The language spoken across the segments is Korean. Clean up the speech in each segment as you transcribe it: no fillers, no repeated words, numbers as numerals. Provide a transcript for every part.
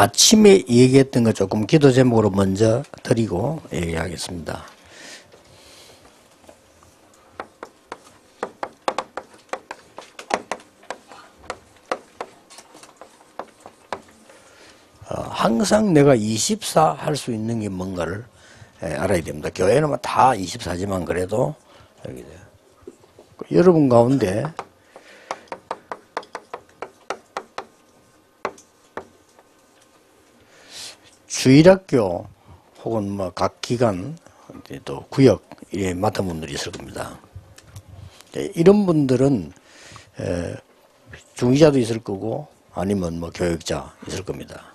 아침에 얘기했던 거 조금 기도 제목으로 먼저 드리고 얘기하겠습니다. 항상 내가 24 할 수 있는 게 뭔가를 알아야 됩니다. 교회는 다 24지만 그래도 여러분 가운데 주일학교 혹은 뭐 각 기관 또 구역에 맡은 분들이 있을 겁니다. 이런 분들은 중위자도 있을 거고 아니면 뭐 교육자 있을 겁니다.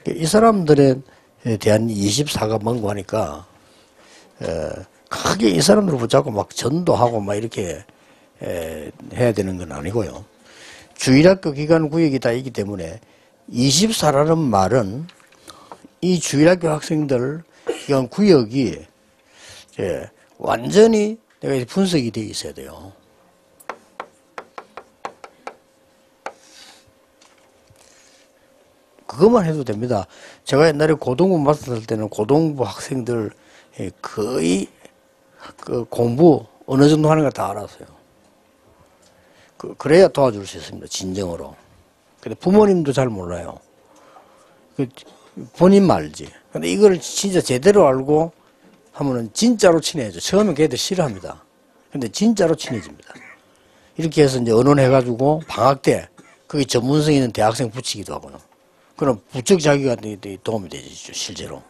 이 사람들에 대한 24가 뭔고 하니까 크게 이 사람들을 붙잡고 막 전도하고 막 이렇게 해야 되는 건 아니고요. 주일학교 기관 구역이 다 있기 때문에 24라는 말은 이 주일학교 학생들 기관 구역이 완전히 내가 분석이 되어 있어야 돼요. 그것만 해도 됩니다. 제가 옛날에 고등부 맡았을 때는 고등부 학생들 거의 그 공부 어느 정도 하는 걸 다 알았어요. 그래야 도와줄 수 있습니다. 진정으로. 근데 부모님도 잘 몰라요. 본인 알지. 근데 이걸 진짜 제대로 알고 하면은 진짜로 친해져. 처음엔 걔들 싫어합니다. 근데 진짜로 친해집니다. 이렇게 해서 이제 언론해가지고 방학 때 거기 전문성 있는 대학생 붙이기도 하고요. 그럼 부쩍 자기가 도움이 되죠, 실제로.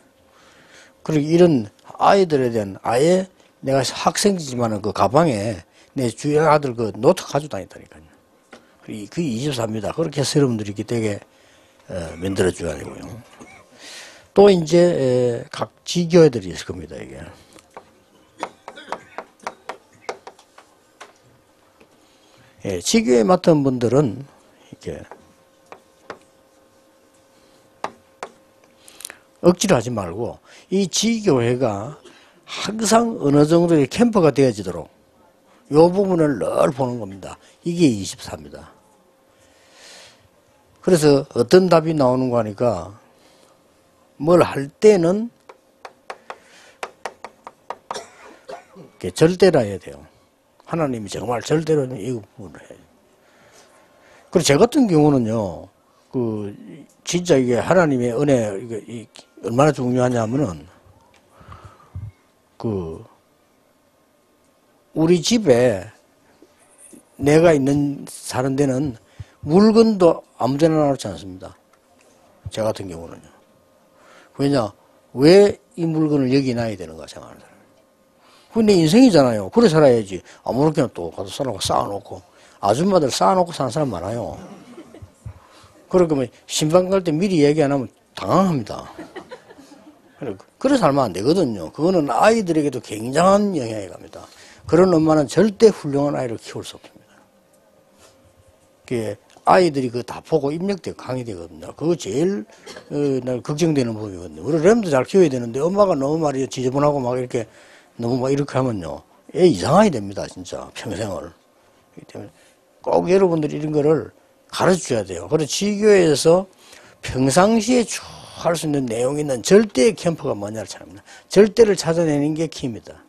그리고 이런 아이들에 대한 아예 내가 학생이지만은 그 가방에 내 주위 아들 그 노트 가지고 다녔다니까요. 그게 24입니다. 그렇게 해서 여러분들이 되게 만들어줘야 되고요. 또 이제 각 지교회들이 있을 겁니다, 이게. 지교회 맡은 분들은 이렇게 억지로 하지 말고 이 지교회가 항상 어느 정도의 캠프가 되어지도록 이 부분을 늘 보는 겁니다. 이게 24입니다. 그래서 어떤 답이 나오는 거 하니까 뭘 할 때는 절대로 해야 돼요. 하나님이 정말 절대로 이 부분을 해요. 그리고 제 같은 경우는요, 진짜 이게 하나님의 은혜, 이게 얼마나 중요하냐면은, 우리 집에 내가 사는 데는 물건도 아무데나 놔놓지 않습니다. 저 같은 경우는요. 왜냐, 왜 이 물건을 여기 놔야 되는가 생각하는 사람. 그게 내 인생이잖아요. 그래 살아야지. 아무렇게나 또 가서 쌓아놓고, 아줌마들 쌓아놓고 사는 사람 많아요. 그러면 신방 갈 때 미리 얘기 안 하면 당황합니다. 그래 살면 안 되거든요. 그거는 아이들에게도 굉장한 영향이 갑니다. 그런 엄마는 절대 훌륭한 아이를 키울 수 없습니다. 아이들이 그거 다 보고 입력되고 강의되거든요. 그거 제일 날 걱정되는 부분이거든요. 우리 램도 잘 키워야 되는데 엄마가 너무 말이죠. 지저분하고 막 이렇게 너무 막 이렇게 하면요. 애 이상하게 됩니다. 진짜 평생을. 그렇기 때문에 꼭 여러분들이 이런 거를 가르쳐줘야 돼요. 그래서 지교회에서 평상시에 쭉 할 수 있는 내용이 있는 절대 캠프가 뭐냐를 찾습니다. 절대를 찾아내는 게 키입니다.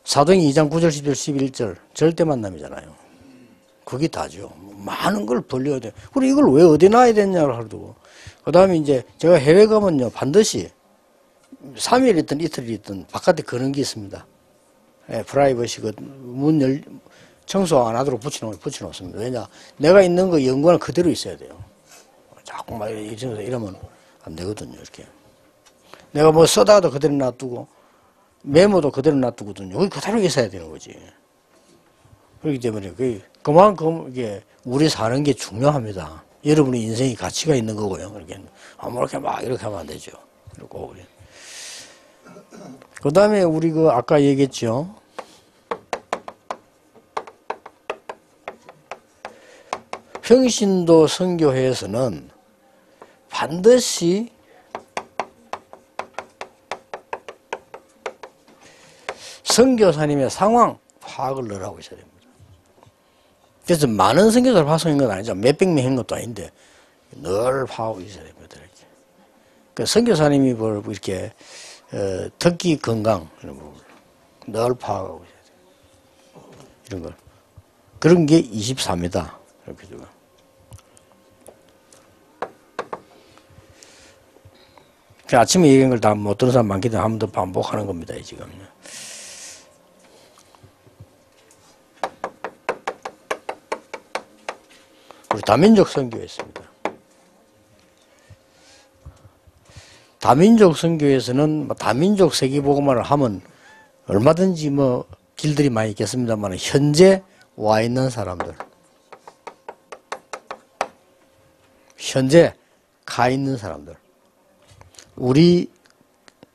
사도행전 2장 9절, 10절, 11절 절대 만남이잖아요. 그게 다죠. 많은 걸 벌려야 돼요. 그리고 이걸 왜 어디 놔야 되냐를 하고. 그 다음에 이제 제가 해외 가면요. 반드시 3일 있든 이틀 있든 바깥에 그런 게 있습니다. 프라이버시 청소 안 하도록 붙여놓습니다. 왜냐? 내가 있는 거 연구는 그대로 있어야 돼요. 자꾸 막 이러면 안 되거든요. 이렇게. 내가 뭐 써다도 그대로 놔두고, 메모도 그대로 놔두거든요. 그게 그대로 있어야 되는 거지. 그렇기 때문에 그만큼 이게 우리 사는 게 중요합니다. 여러분의 인생이 가치가 있는 거고요. 이렇게 아무렇게 막 이렇게 하면 안 되죠. 그리고 그 다음에 우리 아까 얘기했죠. 평신도 선교회에서는 반드시 선교사님의 상황 파악을 늘 하고 있어야 됩니다. 그래서 많은 선교사를 파송한 건 아니죠. 몇백 명 한 것도 아닌데 늘 파하고 있어야 됩니다. 이렇게. 그 선교사님이 뭘 이렇게 특기 건강 늘 파악하고 있어야 돼요. 이런 걸. 그런 게 24m. 이렇게 지금. 아침에 얘기한 걸 다 못 들은 사람 많기 때문에 한 번 더 반복하는 겁니다. 지금. 우리 다민족 선교였습니다. 다민족 선교에서는 다민족 세계복음화를 하면 얼마든지 뭐 길들이 많이 있겠습니다만 현재 와 있는 사람들, 현재 가 있는 사람들, 우리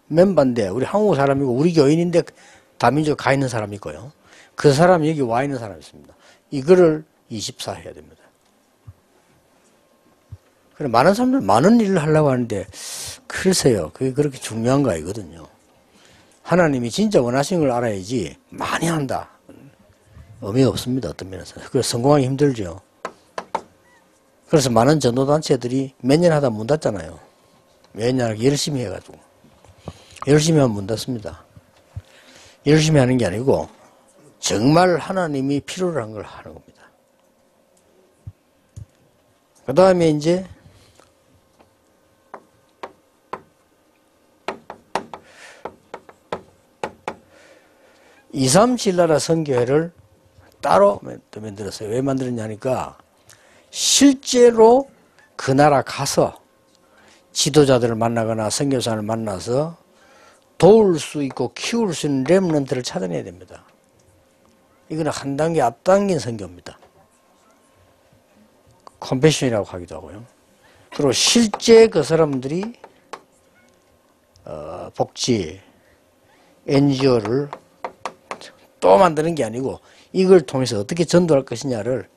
멤버인데 우리 한국 사람이고 우리 교인인데 다민족 가 있는 사람이 있고요. 그 사람이 여기 와 있는 사람이 있습니다. 이거를 24 해야 됩니다. 그래 많은 사람들 많은 일을 하려고 하는데 글쎄요, 그게 그렇게 중요한 거 아니거든요. 하나님이 진짜 원하시는 걸 알아야지 많이 한다. 의미 없습니다. 어떤 면에서. 그래서 성공하기 힘들죠. 그래서 많은 전도단체들이 몇 년 하다 문 닫잖아요. 왜냐, 열심히 해가지고. 열심히 하면 문 닫습니다. 열심히 하는 게 아니고 정말 하나님이 필요로 한 걸 하는 겁니다. 그 다음에 이제 이삼칠나라 선교회를 따로 만들었어요. 왜 만들었냐니까 실제로 그 나라 가서 지도자들을 만나거나 선교사를 만나서 도울 수 있고 키울 수 있는 렘넌트를 찾아내야 됩니다. 이거는 한 단계 앞당긴 선교입니다. 컴패션이라고 하기도 하고요. 그리고 실제 그 사람들이 복지, NGO를 또 만드는 게 아니고 이걸 통해서 어떻게 전도할 것이냐를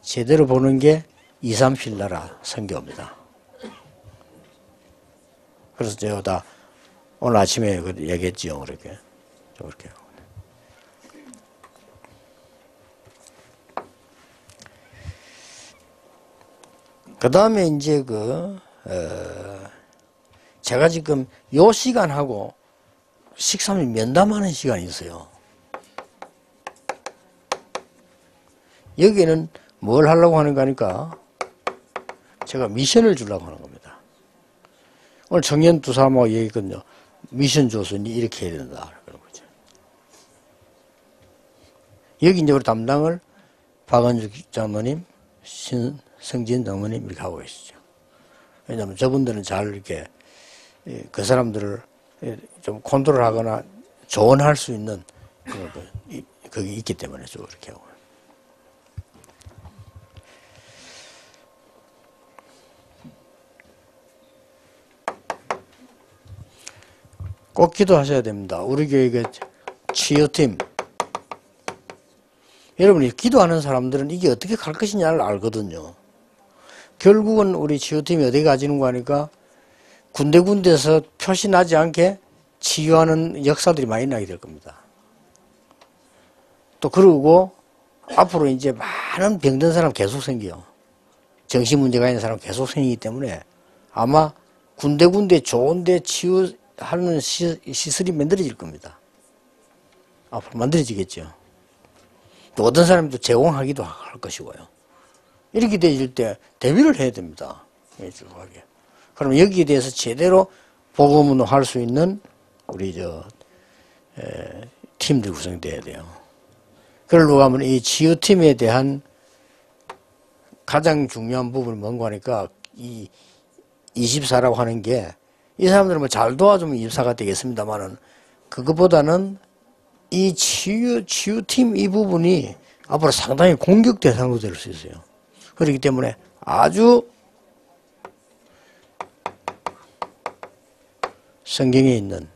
제대로 보는 게 이삼필나라 선교입니다. 그래서 제가 다 오늘 아침에 얘기했지요. 그렇게. 그렇게. 그 다음에 이제 제가 지금 요 시간하고 식사를 면담하는 시간이 있어요. 여기는 뭘 하려고 하는가 하니까 제가 미션을 주려고 하는 겁니다. 오늘 청년 두 사람하고 얘기했거든요. 미션 줘서 이렇게 해야 된다. 그런 거죠. 여기 이제 우리 담당을 박은주 장로님, 신성진 장로님 이렇게 하고 계시죠. 왜냐하면 저분들은 잘 이렇게 그 사람들을 좀 컨트롤하거나 조언할 수 있는 그게 있기 때문에 좀 그렇게 하고. 꼭 기도하셔야 됩니다. 우리 교회의 치유팀. 여러분이 기도하는 사람들은 이게 어떻게 갈 것이냐를 알거든요. 결국은 우리 치유팀이 어디 가지는 거 하니까 군데군데서 표시 나지 않게 치유하는 역사들이 많이 나게 될 겁니다. 또 그러고 앞으로 이제 많은 병든 사람 계속 생겨요. 정신문제가 있는 사람 계속 생기기 때문에 아마 군데군데 좋은데 치유하는 시설이 만들어질 겁니다. 앞으로 만들어지겠죠. 또 어떤 사람도 제공하기도 할 것이고요. 이렇게 되질 때 대비를 해야 됩니다. 그럼 여기에 대해서 제대로 복음을 할 수 있는 우리 팀들이 구성돼야 돼요. 그러려고 하면 이 치유팀에 대한 가장 중요한 부분이 뭔가 하니까 이 24라고 하는 게 이 사람들은 뭐 잘 도와주면 24가 되겠습니다만은 그것보다는 이 치유팀 이 부분이 앞으로 상당히 공격 대상으로 될 수 있어요. 그렇기 때문에 아주 성경에 있는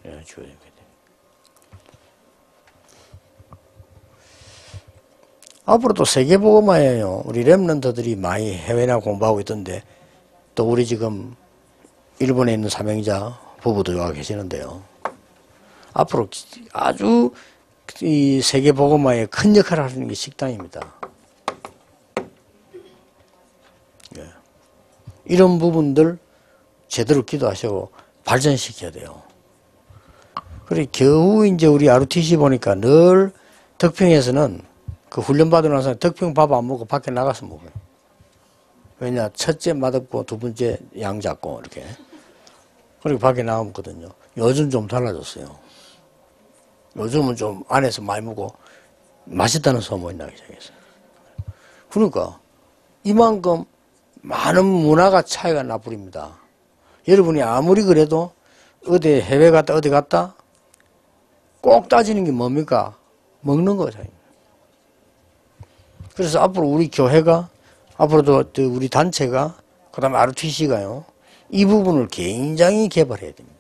앞으로 또 세계복음화예요. 우리 렘넌트들이 많이 해외나 공부하고 있던데 또 우리 지금 일본에 있는 사명자 부부도 와 계시는데요. 앞으로 아주 이 세계복음화에 큰 역할을 하는 게 식당입니다. 이런 부분들 제대로 기도하시고 발전시켜야 돼요. 그리고 겨우 이제 우리 ROTC 보니까 늘 덕평에서는 그 훈련 받으러 나서 덕평 밥 안 먹고 밖에 나가서 먹어요. 왜냐, 첫째 맛없고 두 번째 양 작고 이렇게. 그리고 밖에 나가 먹거든요. 요즘 좀 달라졌어요. 요즘은 좀 안에서 많이 먹고 맛있다는 소문이 나기 시작했어요. 그러니까 이만큼 많은 문화가 차이가 나버립니다. 여러분이 아무리 그래도 어디 해외 갔다 어디 갔다 꼭 따지는 게 뭡니까? 먹는 거잖아요. 그래서 앞으로 우리 교회가 앞으로도 우리 단체가 그다음에 ROTC가요 이 부분을 굉장히 개발해야 됩니다.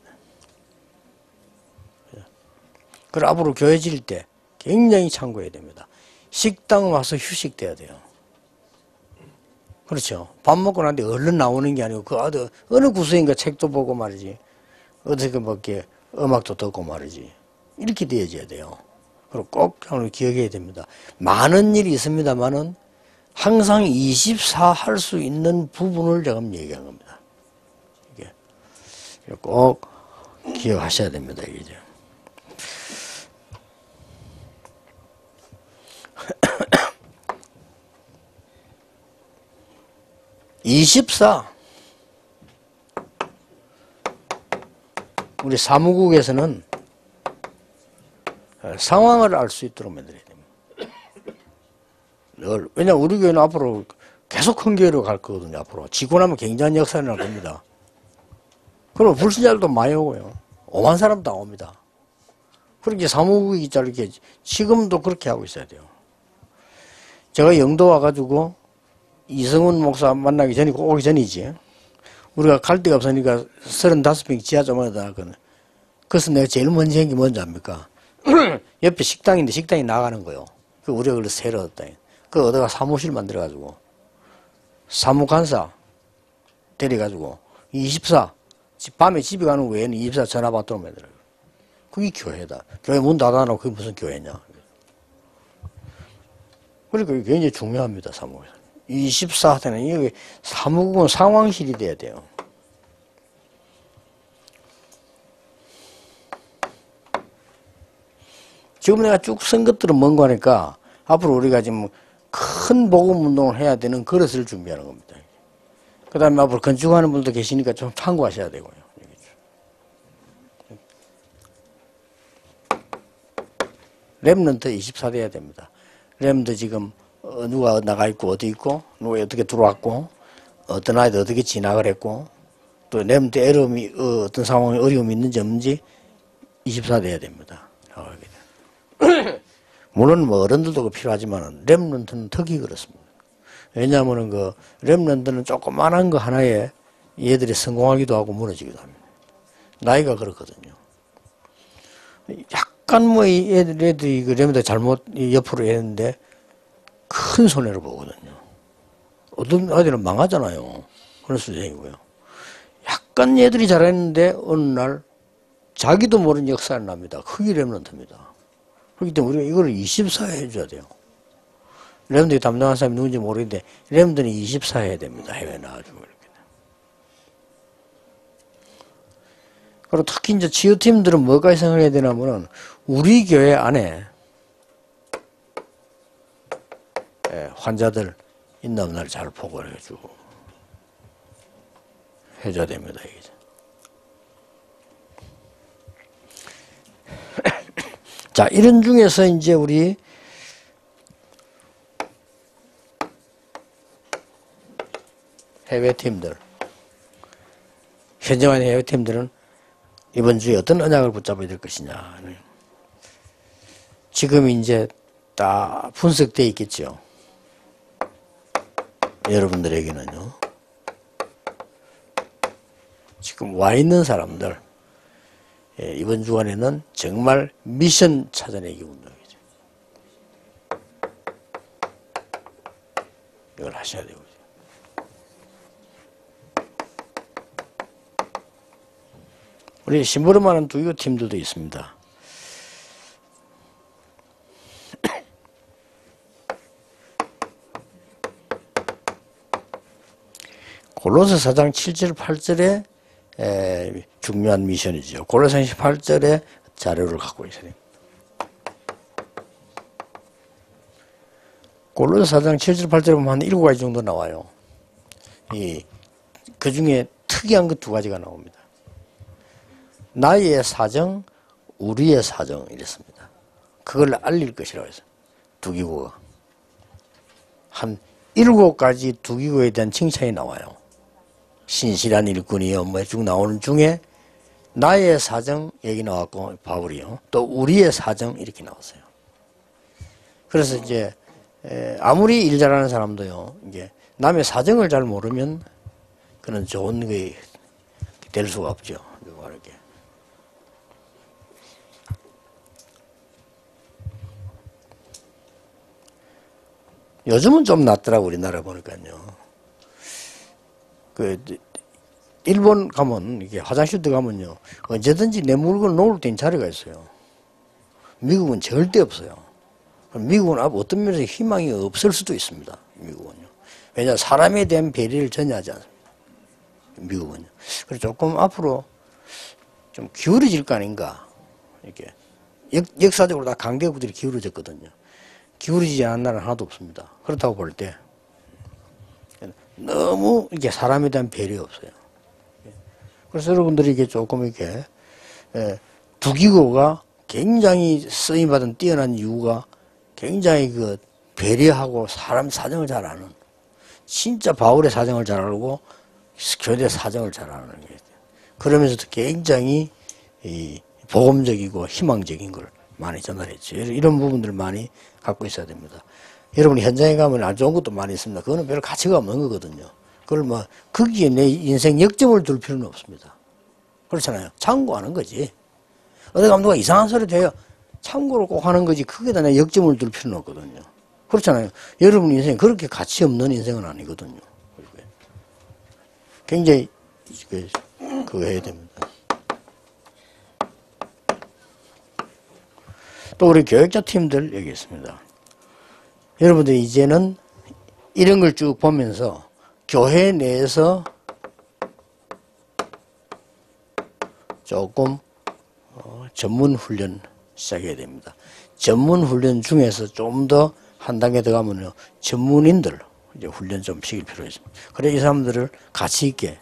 그리고 앞으로 교회 지을 때 굉장히 참고해야 됩니다. 식당 와서 휴식돼야 돼요. 그렇죠. 밥 먹고 난 뒤에 얼른 나오는 게 아니고 그 어느 구석인가 책도 보고 말이지. 어떻게 뭐 이렇게 음악도 듣고 말이지. 이렇게 되어져야 돼요. 그리고 꼭 기억해야 됩니다. 많은 일이 있습니다만은 항상 24 할 수 있는 부분을 제가 얘기한 겁니다. 이게 꼭 기억하셔야 됩니다. 이게. 24. 우리 사무국에서는 상황을 알 수 있도록 만들어야 됩니다. 왜냐하면 우리 교회는 앞으로 계속 큰 교회로 갈 거거든요. 앞으로. 지고 나면 굉장한 역사가 날 겁니다. 그럼 불신자들도 많이 오고요. 오만 사람 다 옵니다. 그렇게 사무국이 이렇게 지금도 그렇게 하고 있어야 돼요. 제가 영도 와가지고 이성훈 목사 만나기 전이고 오기 전이지. 우리가 갈 데가 없으니까 35평 지하 조망에다 놨거든. 그래서 내가 제일 먼저 한 게 뭔지 압니까? 옆에 식당인데 식당이 나가는 거요. 그 우리가 그걸 새로 얻었다. 그 얻어가 사무실 만들어가지고 사무관사 데려가지고 24 밤에 집에 가는 외에는 24 전화 받도록 만들어요. 그게 교회다. 교회 문 닫아놓고 그게 무슨 교회냐. 그러니까 굉장히 중요합니다. 사무국에서. 24 때는 이게 사무국은 상황실이 돼야 돼요. 지금 내가 쭉 쓴 것들은 뭔가 하니까 앞으로 우리가 지금 큰 복음 운동을 해야 되는 그릇을 준비하는 겁니다. 그 다음에 앞으로 건축하는 분도 계시니까 좀 참고하셔야 되고요. 렘넌트 24 돼야 됩니다. 렘넌트 지금 누가 나가 있고 어디 있고 누가 어떻게 들어왔고 어떤 아이들 어떻게 진학을 했고 또 렘넌트 어려움이 어떤 상황에 어려움이 있는지 없는지 24 돼야 됩니다. 물론 뭐 어른들도 필요하지만 렘넌트는 특히 그렇습니다. 왜냐하면 그 렘넌트는 조그만한 거 하나에 얘들이 성공하기도 하고 무너지기도 합니다. 나이가 그렇거든요. 약간 뭐 애들이 그 렘넌트 잘못 옆으로 했는데 큰 손해를 보거든요. 어떤 아이들은 망하잖아요. 그런 수준이고요. 약간 얘들이 잘했는데 어느 날 자기도 모르는 역사가 납니다. 그게 렘넌트입니다. 그렇기 때문에 우리가 이걸 24회 해줘야 돼요. 렘넌트에 담당한 사람이 누군지 모르겠는데 렘넌트는 24 해야 됩니다. 해외 나와주고 이렇게. 그리고 특히 이제 치유팀들은 뭐까지 생각해야 되냐면은 우리 교회 안에 환자들 있나 없나를 잘 보고를 해주고 해줘야 됩니다. 이게. 자, 이런 중에서 이제 우리 해외팀들, 현재와의 해외팀들은 이번 주에 어떤 언약을 붙잡아야 될 것이냐. 지금 이제 다 분석되어 있겠죠. 여러분들에게는요. 지금 와 있는 사람들, 이번 주간에는 정말 미션 찾아내기 운동이죠. 이걸 하셔야 되고요. 우리 심부름하는 두유 팀들도 있습니다. 골로새 4장 7절 8절에 중요한 미션이죠. 골로새 8절에 자료를 갖고 있어요. 골로새 4장 7절 8절에 보면 한 7가지 정도 나와요. 그 중에 특이한 것 2가지가 나옵니다. 나의 사정, 우리의 사정 이랬습니다. 그걸 알릴 것이라고 해서 두기고가 한 7가지 두기고에 대한 칭찬이 나와요. 신실한 일꾼이요 뭐 쭉 나오는 중에 나의 사정 얘기 나왔고 바울이요 또 우리의 사정 이렇게 나왔어요. 그래서 이제 아무리 일 잘하는 사람도요 이게 남의 사정을 잘 모르면 그는 좋은 게 될 수가 없죠. 이렇게. 요즘은 좀 낫더라고 우리나라 보니까요. 일본 가면 이게 화장실 들어가면요 언제든지 내 물건을 놓을 수 있는 자리가 있어요. 미국은 절대 없어요. 미국은 어떤 면에서 희망이 없을 수도 있습니다. 미국은요. 왜냐 사람에 대한 배려를 전혀 하지 않습니다. 미국은요. 그래서 조금 앞으로 좀 기울어질 거 아닌가. 이렇게 역사적으로 다 강대국들이 기울어졌거든요. 기울어지지 않은 나라는 하나도 없습니다. 그렇다고 볼 때 너무 이게 사람에 대한 배려 없어요. 그래서 여러분들이 이게 조금 이렇게 두기고가 굉장히 쓰임받은 뛰어난 이유가 굉장히 그 배려하고 사람 사정을 잘 아는 진짜 바울의 사정을 잘 알고 교대 사정을 잘 아는 게 그러면서도 굉장히 복음적이고 희망적인 걸 많이 전달했죠. 이런 부분들을 많이 갖고 있어야 됩니다. 여러분이 현장에 가면 안 좋은 것도 많이 있습니다. 그거는 별 가치가 없는 거거든요. 그걸 뭐 거기에 내 인생 역점을 둘 필요는 없습니다. 그렇잖아요. 참고하는 거지. 어디 가면 누가 이상한 소리 돼요. 참고를 꼭 하는 거지 거기에다 내 역점을 둘 필요는 없거든요. 그렇잖아요. 여러분 인생이 그렇게 가치 없는 인생은 아니거든요. 굉장히 그거 해야 됩니다. 또 우리 교육자 팀들 여기 있습니다. 여러분들이 이제는 이런 걸 쭉 보면서 교회 내에서 조금 전문 훈련 시작해야 됩니다. 전문 훈련 중에서 좀 더 한 단계 더 가면요 전문인들 이제 훈련 좀 시킬 필요가 있습니다. 그래 이 사람들을 가치 있게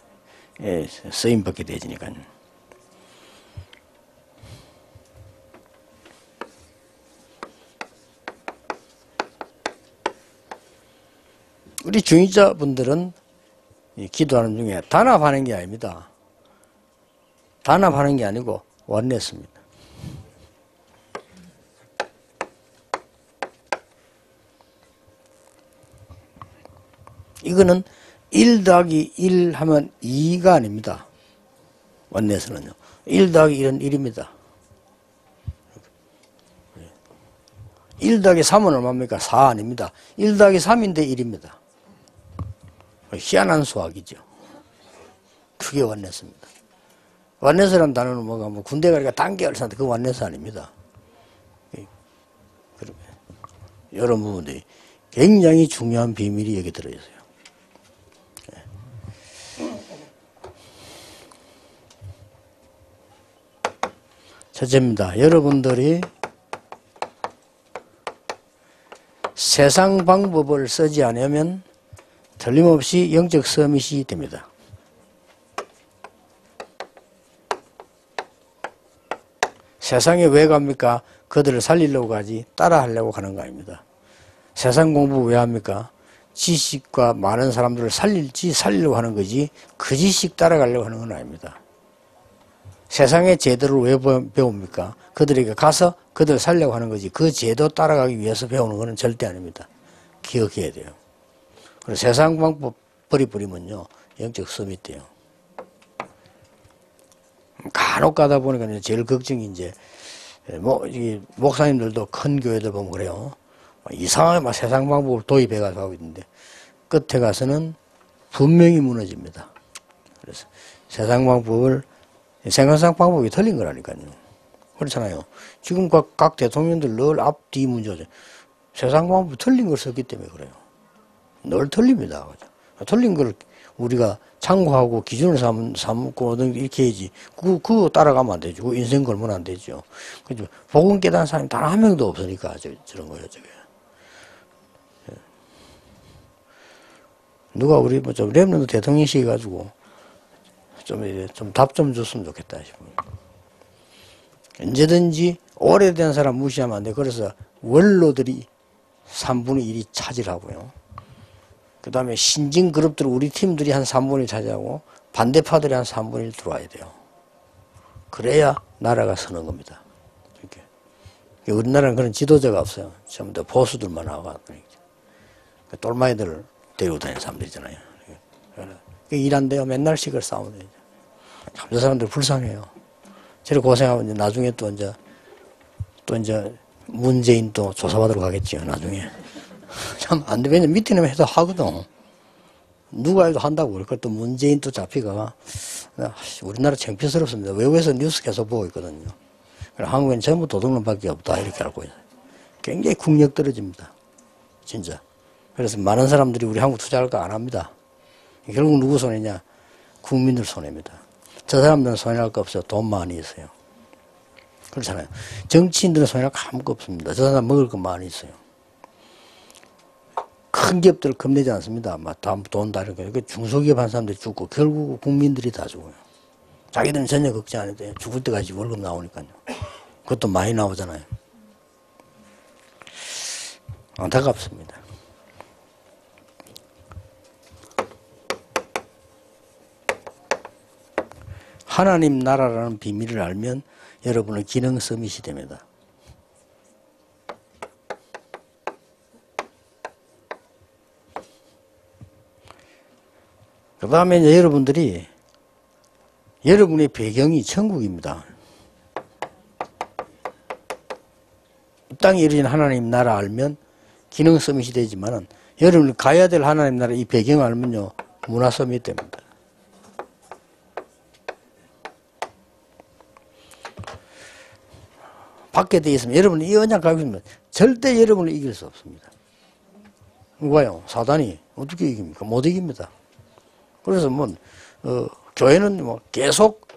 쓰임 받게 되지니까요. 우리 중위자분들은 기도하는 중에 단합하는 게 아닙니다. 단합하는 게 아니고 원냈습니다. 이거는 1 더하기 1 하면 2가 아닙니다. 원내에서는요. 1 더하기 1은 1입니다. 1 더하기 3은 얼마입니까? 4 아닙니다. 1 더하기 3인데 1입니다. 희한한 수학이죠. 그게 원내스입니다. 원내스라는 단어는 뭐가 뭐 군대 가니까 단계를 사는데 그 원내스 아닙니다. 이런 부분들이 굉장히 중요한 비밀이 여기 들어있어요. 첫째입니다. 여러분들이 세상 방법을 쓰지 않으면 틀림없이 영적 서밋이 됩니다. 세상에 왜 갑니까? 그들을 살리려고 가지 따라하려고 가는 거 아닙니다. 세상 공부 왜 합니까? 지식과 많은 사람들을 살리려고 하는 거지 그 지식 따라가려고 하는 건 아닙니다. 세상의 제도를 왜 배웁니까? 그들에게 가서 그들을 살려고 하는 거지 그 제도 따라가기 위해서 배우는 것은 절대 아닙니다. 기억해야 돼요. 그리고 세상 방법 버리면요 영적 서밋 돼요. 간혹 가다 보니까 제일 걱정이 이제 목사님들도 큰 교회들 보면 그래요. 이상하게 막 세상 방법을 도입해가지고 하고 있는데 끝에 가서는 분명히 무너집니다. 그래서 세상 방법이 틀린 거라니까요. 그렇잖아요. 지금 각 대통령들 늘 앞뒤 문제죠. 세상 방법이 틀린 걸 썼기 때문에 그래요. 늘 틀립니다. 틀린 걸 우리가 참고하고 기준을 삼고 이렇게 해야지. 그거 따라가면 안 되죠. 그 인생 걸면 안 되죠. 그죠? 복음 깨달은 사람이 단 한 명도 없으니까 저런 거예요, 저게. 누가 우리 뭐 좀 랩런도 대통령식 해가지고 좀 답 좀 줬으면 좋겠다 싶어요. 언제든지 오래된 사람 무시하면 안 돼. 그래서 원로들이 3분의 1이 차지하고요. 그 다음에 신진 그룹들 우리 팀들이 한 3분의 1 차지하고 반대파들이 한 3분의 1 들어와야 돼요. 그래야 나라가 서는 겁니다. 이렇게. 우리나라는 그런 지도자가 없어요. 전부 다 보수들만 나와. 똘마이들을 데리고 다니는 사람들이잖아요. 일 안 돼요. 맨날 식을 싸우면 되죠. 참, 저 사람들 불쌍해요. 저렇게 고생하면 이제 나중에 또 이제 문재인 또 조사받으러 가겠지요, 나중에. 참, 안 돼. 왜냐면 밑에는 해도 하거든. 누가 해도 한다고. 그러니까 또 문재인 또 잡히가. 우리나라 창피스럽습니다. 외국에서 뉴스 계속 보고 있거든요. 한국엔 전부 도둑놈밖에 없다. 이렇게 알고 있어요. 굉장히 국력 떨어집니다. 진짜. 그래서 많은 사람들이 우리 한국 투자할까 안 합니다. 결국 누구 손해냐? 국민들 손해입니다. 저 사람들은 손해날 거 없어요. 돈 많이 있어요. 그렇잖아요. 정치인들은 손해날 거 아무것도 없습니다. 저 사람 먹을 거 많이 있어요. 큰 기업들 겁내지 않습니다. 막 돈 다 이렇게. 중소기업 한 사람들이 죽고 결국 국민들이 다 죽어요. 자기들은 전혀 걱정 안 해도 돼요. 죽을 때까지 월급 나오니까요. 그것도 많이 나오잖아요. 안타깝습니다. 하나님 나라라는 비밀을 알면 여러분은 기능 서밋이 됩니다. 그 다음에 이제 여러분의 배경이 천국입니다. 이 땅에 이루어진 하나님 나라 알면 기능 서밋이 되지만은 여러분이 가야 될 하나님 나라 이 배경을 알면요 문화 서밋이 됩니다. 받게 되어 있으면 여러분이 이 언약 가지고 있으면 절대 여러분을 이길 수 없습니다. 누가요? 사단이 어떻게 이깁니까? 못 이깁니다. 그래서 교회는 계속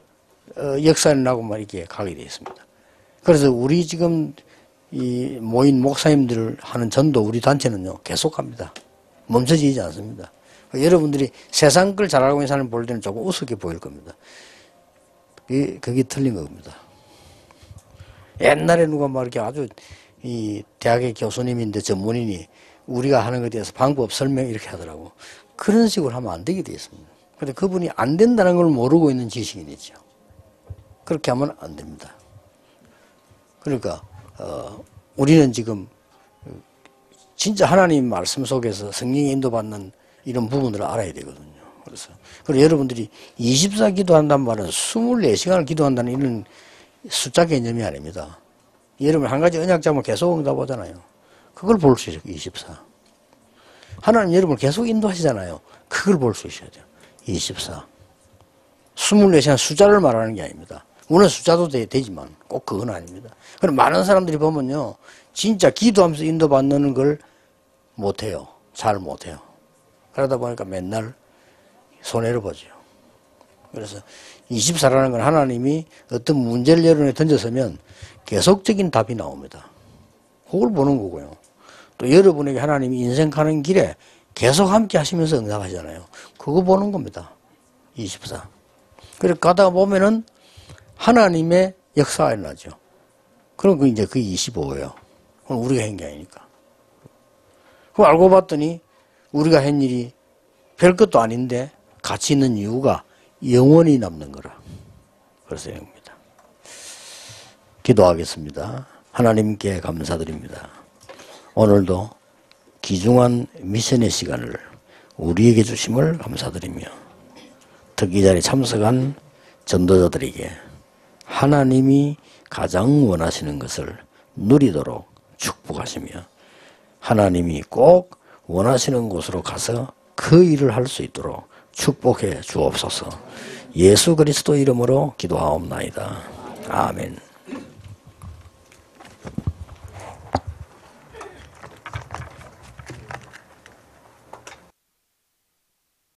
역사에 나고만 이렇게 가게 되어 있습니다. 그래서 우리 지금 이 모인 목사님들 하는 전도 우리 단체는요 계속 합니다. 멈춰지지 않습니다. 여러분들이 세상 걸 잘 알고 있는 사람 볼 때는 조금 우습게 보일 겁니다. 그게 틀린 겁니다. 옛날에 누가 이렇게 아주 이 대학의 교수님인데 전문인이 우리가 하는 것에 대해서 방법 설명 이렇게 하더라고. 그런 식으로 하면 안 되게 돼 있습니다. 근데 그분이 안 된다는 걸 모르고 있는 지식인이죠. 그렇게 하면 안 됩니다. 그러니까 우리는 지금 진짜 하나님 말씀 속에서 성령의 인도받는 이런 부분들을 알아야 되거든요. 그래서 여러분들이 24 기도한다는 말은 24시간을 기도한다는 이런 숫자 개념이 아닙니다. 여러분 한 가지 언약 잡으면 계속 응답하잖아요. 그걸 볼 수 있어요. 24. 하나님 여러분을 계속 인도하시잖아요. 그걸 볼 수 있어야 돼요. 24. 24시간 숫자를 말하는 게 아닙니다. 물론 숫자도 되지만 꼭 그건 아닙니다. 그럼 많은 사람들이 보면요. 진짜 기도하면서 인도받는 걸 못해요. 잘 못해요. 그러다 보니까 맨날 손해를 보죠. 그래서 24라는 건 하나님이 어떤 문제를 여러분에 던졌으면 계속적인 답이 나옵니다. 그걸 보는 거고요. 또 여러분에게 하나님이 인생 가는 길에 계속 함께 하시면서 응답하시잖아요. 그거 보는 겁니다. 24. 그래서 가다가 보면은 하나님의 역사가 일어나죠. 그럼 이제 그게 25예요. 그건 우리가 한 게 아니니까. 그거 알고 봤더니 우리가 한 일이 별 것도 아닌데 가치 있는 이유가 영원히 남는 거라. 그래서 입니다. 기도하겠습니다. 하나님께 감사드립니다. 오늘도 귀중한 미션의 시간을 우리에게 주심을 감사드리며 특히 이 자리에 참석한 전도자들에게 하나님이 가장 원하시는 것을 누리도록 축복하시며 하나님이 꼭 원하시는 곳으로 가서 그 일을 할 수 있도록 축복해 주옵소서. 예수 그리스도 이름으로 기도하옵나이다. 아멘.